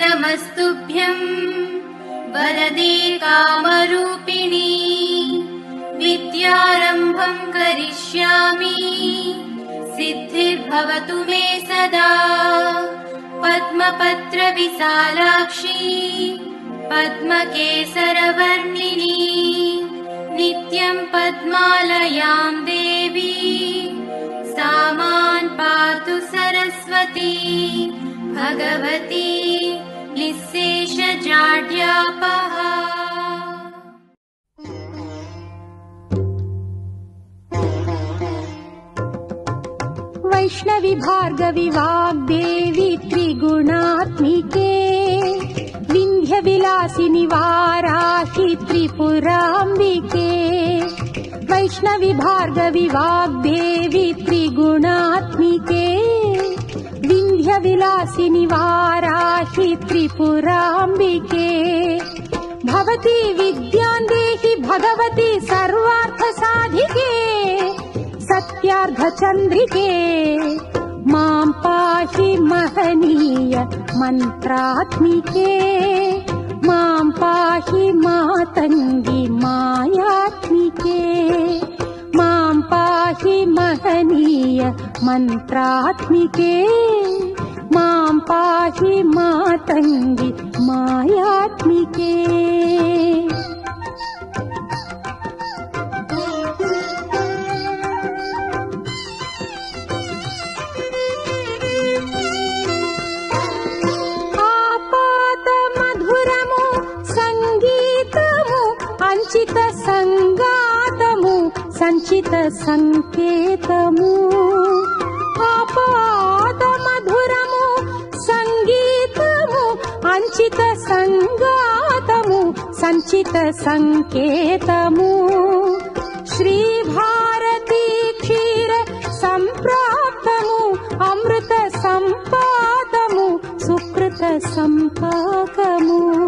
नमस्तुभ्यं वरदे कामरूपिणी विद्यारम्भं करिष्यामि सिद्धिर्भवतु मे सदा पद्मपत्र विशालाक्षी पद्मकेसरवर्णिनी नित्यं पद्मालयां देवी सा मां पातु सरस्वती भगवती निःशेषजाड्यापहा। वैष्णवी भार्गवी वाग्देवी त्रिगुणात्मिके विंध्य विलासिनी वाराही त्रिपुरांबिके। वैष्णवी भार्गवी वाग्देवी त्रिगुणात्मिके विंध्य विलासिनी वाराही त्रिपुरांबिके। भवती विद्यां देहि भगवती सर्वार्थ साधिके सत्यार्थ चंद्रिके मां पाहि महनीय मंत्रात्मिके मां पाहि मातंगी मायात्मिके मां पाहि महनीय मंत्रात्मिके मां पाहि मातंगी मायात्मिके। సంచిత సంగాతము సంచిత సంకేతము ఆపాద మధురము సంగీతము అంచిత సంగాతము సంచిత సంకేతము శ్రీ భారతీ క్షీర సంప్రాప్తము అమృత సంపాదము సుకృత సంపాక